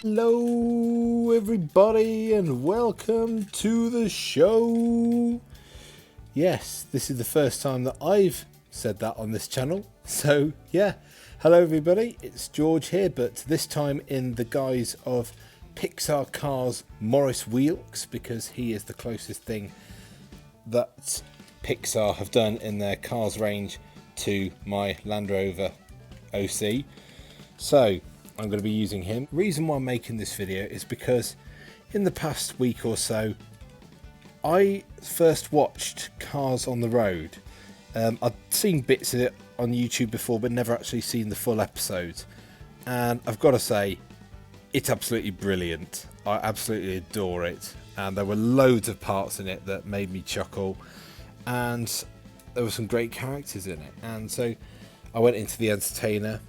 Hello everybody and welcome to the show. Yes, this is the first time that I've said that on this channel. So yeah, hello everybody, it's George here, but this time in the guise of Pixar Cars Maurice Wheelks, because he is the closest thing that Pixar have done in their cars range to my Land Rover OC. So I'm going to be using him. The reason why I'm making this video is because in the past week or so I first watched Cars on the Road. I'd seen bits of it on YouTube before but never actually seen the full episodes, and I've got to say it's absolutely brilliant. I absolutely adore it, and there were loads of parts in it that made me chuckle, and there were some great characters in it. And so I went into the Entertainer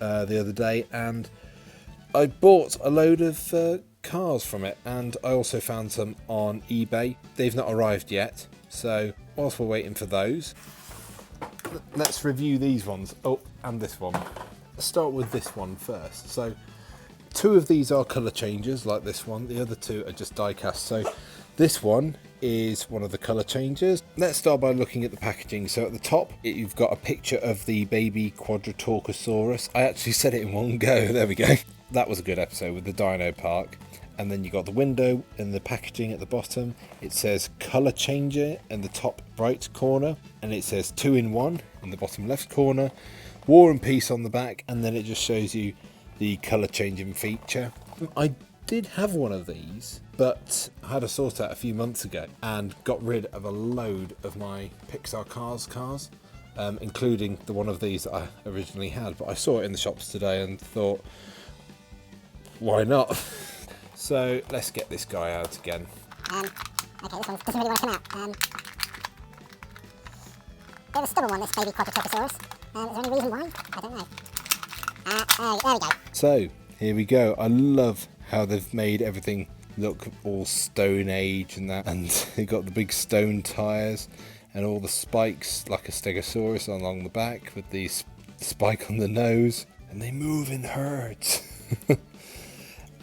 the other day and I bought a load of cars from it, and I also found some on eBay. They've not arrived yet, so whilst we're waiting for those, let's review these ones. Oh, and this one. Let's start with this one first. So two of these are colour changes like this one, the other two are just diecast. So this one is one of the colour changes. Let's start by looking at the packaging. So at the top you've got a picture of the baby Quadratorchosaurus. I actually said it in one go, there we go. That was a good episode with the Dino Park. And then you got the window and the packaging at the bottom. It says colour changer in the top right corner, and it says 2-in-1 in the bottom left corner, War and Peace on the back, and then it just shows you the colour changing feature. I did have one of these, but I had a sort out a few months ago and got rid of a load of my Pixar cars, including the one of these that I originally had. But I saw it in the shops today and thought, why not? So let's get this guy out again. Okay, this one doesn't really want to come out. Bit of a stubborn one, this baby Quadratorchosaurus. Is there any reason why? I don't know. There we go. So here we go. I love how they've made everything look all Stone Age and that, and they got the big stone tyres and all the spikes like a Stegosaurus along the back with the spike on the nose, and they move in herds.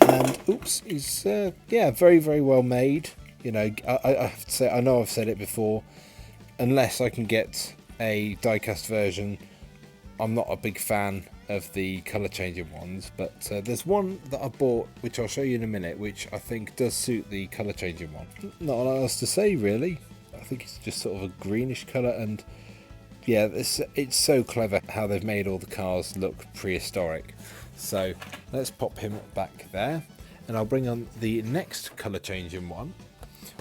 And oops, it's yeah, very well made. You know, I have to say, I know I've said it before, unless I can get a diecast version, I'm not a big fan of the colour changing ones. But there's one that I bought, which I'll show you in a minute, which I think does suit the colour changing one. Not a lot else to say really. I think it's just sort of a greenish colour, and yeah, it's so clever how they've made all the cars look prehistoric. So let's pop him back there, and I'll bring on the next colour changing one,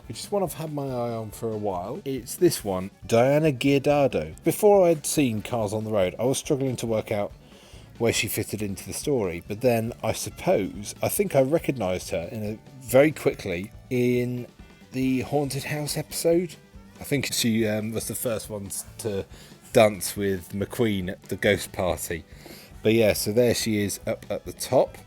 which is one I've had my eye on for a while. It's this one, Diana Geardo. Before I'd seen Cars on the Road, I was struggling to work out where she fitted into the story, but then I think I recognised her very quickly in the Haunted House episode. I think she was the first one to dance with McQueen at the ghost party. But yeah, so there she is up at the top,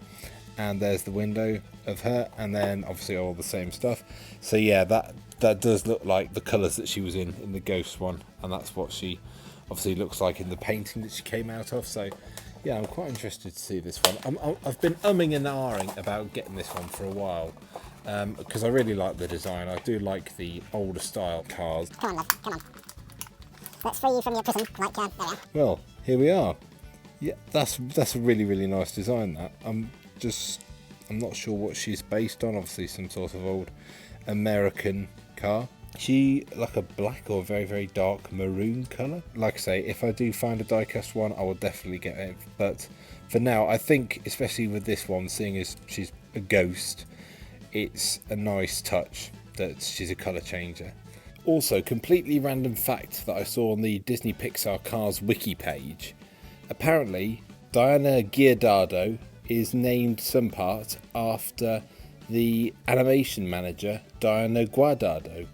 and there's the window of her, and then obviously all the same stuff. So yeah, that does look like the colours that she was in the ghost one, and that's what she obviously looks like in the painting that she came out of. So yeah, I'm quite interested to see this one. I've been umming and ahhing about getting this one for a while, because I really like the design. I do like the older style cars. Come on, love, come on. Let's free you from your prison, like, there we are. Well, here we are. Yeah, that's a really nice design. That I'm not sure what she's based on. Obviously some sort of old American car. She like a black or very dark maroon colour. Like I say, if I do find a diecast one, I will definitely get it. But for now, I think especially with this one, seeing as she's a ghost, it's a nice touch that she's a colour changer. Also, completely random fact that I saw on the Disney Pixar Cars wiki page. Apparently, Diana Geardo is named some part after the animation manager Diana Guardado,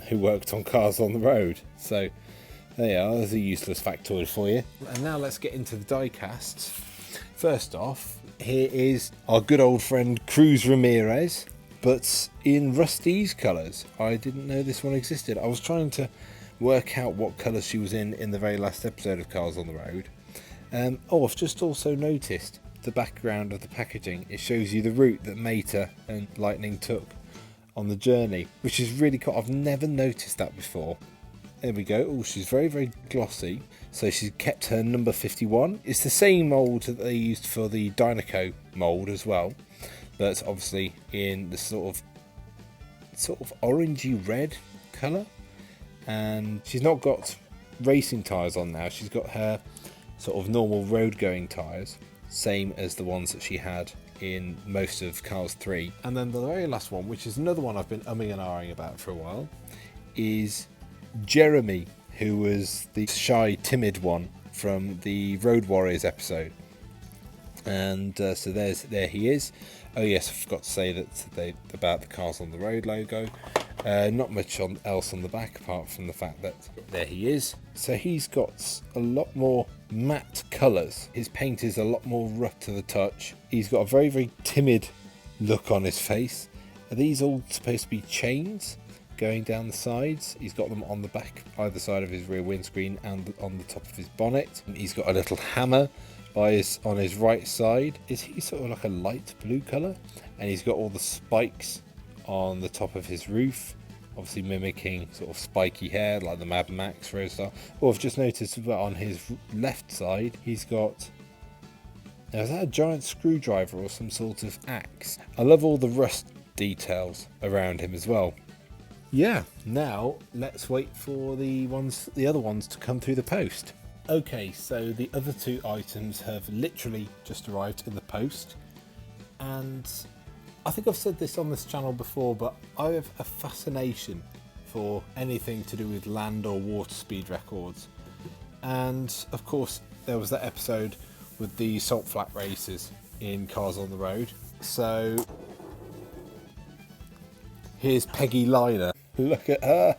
who worked on Cars on the Road. So there you are, there's a useless factoid for you. And now let's get into the diecasts. First off, here is our good old friend Cruz Ramirez, but in Rusty's colours. I didn't know this one existed. I was trying to work out what colour she was in the very last episode of Cars on the Road. Oh, I've just also noticed the background of the packaging, it shows you the route that Mater and Lightning took on the journey, which is really cool. I've never noticed that before. There we go. Oh, she's very, very glossy. So she's kept her number 51. It's the same mould that they used for the Dynaco mould as well, but obviously in the sort of orangey red colour. And she's not got racing tyres on now. She's got her sort of normal road going tyres, same as the ones that she had in most of Cars 3. And then the very last one, which is another one I've been umming and ahhing about for a while, is Jeremy, who was the shy, timid one from the Road Warriors episode. And so there he is. Oh yes, I forgot to say that about the Cars on the Road logo. Not much else on the back apart from the fact that there he is. So he's got a lot more matte colours. His paint is a lot more rough to the touch. He's got a very, very timid look on his face. Are these all supposed to be chains going down the sides? He's got them on the back, either side of his rear windscreen and on the top of his bonnet. He's got a little hammer on his right side. Is he sort of like a light blue colour? And he's got all the spikes on the top of his roof, obviously mimicking sort of spiky hair like the Mad Max Roadstar. Oh, I've just noticed that on his left side he's got, now is that a giant screwdriver or some sort of axe? I love all the rust details around him as well. Yeah, now let's wait for the other ones to come through the post. Okay, so the other two items have literally just arrived in the post, and I think I've said this on this channel before, but I have a fascination for anything to do with land or water speed records. And of course there was that episode with the salt flat races in Cars on the Road. So here's Peggy Lee. Look at her.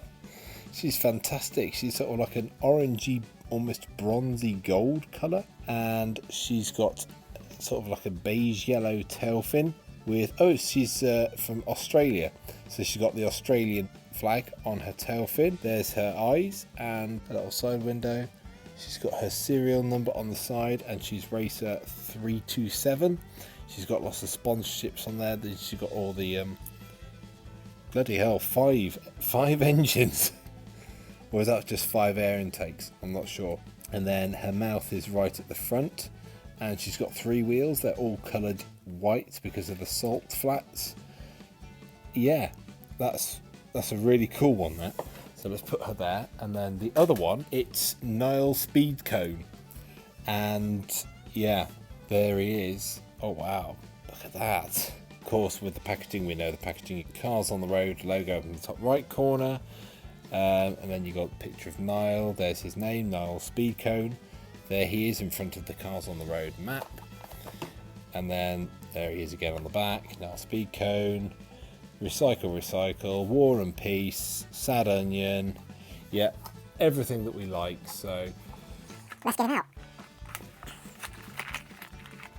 She's fantastic. She's sort of like an orangey, almost bronzy gold colour, and she's got sort of like a beige yellow tail fin with, oh, she's from Australia, so she's got the Australian flag on her tail fin. There's her eyes and a little side window. She's got her serial number on the side, and she's racer 327. She's got lots of sponsorships on there. Then she's got all the bloody hell, five engines. Or is that just 5 air intakes? I'm not sure. And then her mouth is right at the front, and she's got 3 wheels. They're all coloured white because of the salt flats. Yeah, that's a really cool one, that. So let's put her there. And then the other one, it's Nile Speed Cone. And yeah, there he is. Oh wow, look at that. Of course, with the packaging, we know the packaging, Cars on the Road logo up in the top right corner. And then you got the picture of Nile. There's his name, Nile Speed Cone. There he is in front of the Cars on the Road map. And then there he is again on the back, Nile Speed Cone. Recycle, recycle, War and Peace, Sad Onion. Yeah, everything that we like. So let's get him out.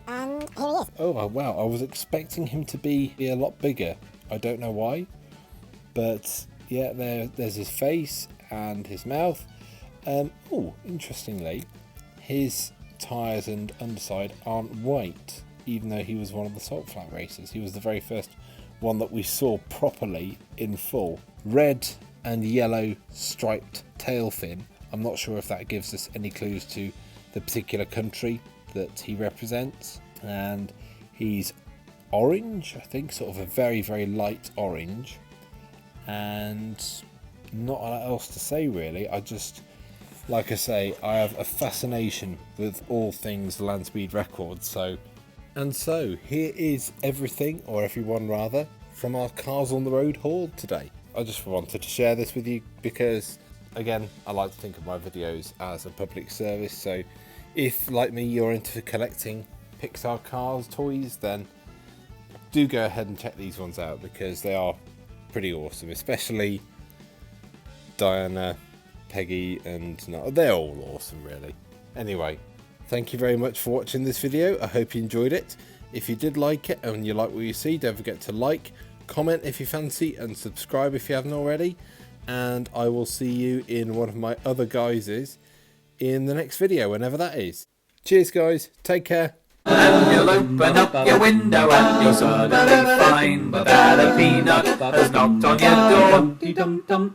And here he is. Oh wow, I was expecting him to be a lot bigger. I don't know why, but yeah, there's his face and his mouth. Oh, interestingly, his tyres and underside aren't white, even though he was one of the salt flat racers. He was the very first one that we saw properly in full. Red and yellow striped tail fin. I'm not sure if that gives us any clues to the particular country that he represents. And he's orange, I think, sort of a very, very light orange. And not a lot else to say really. I just, like I say, I have a fascination with all things land speed records. So here is everything, or everyone rather, from our Cars on the Road haul today. I just wanted to share this with you because, again, I like to think of my videos as a public service. So if, like me, you're into collecting Pixar cars toys, then do go ahead and check these ones out because they are pretty awesome, especially Diana, Peggy, and no, they're all awesome really. Anyway, thank you very much for watching this video. I hope you enjoyed it. If you did like it and you like what you see, don't forget to like, comment if you fancy, and subscribe if you haven't already. And I will see you in one of my other guises in the next video, whenever that is. Cheers guys, take care. And you'll open up your window and you'll suddenly find that a peanut has knocked on your door.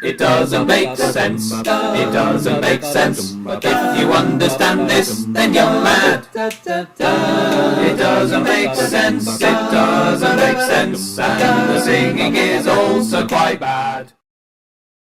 It doesn't make sense, it doesn't make sense, but if you understand this, then you're mad. It doesn't make sense, it doesn't make sense, and the singing is also quite bad.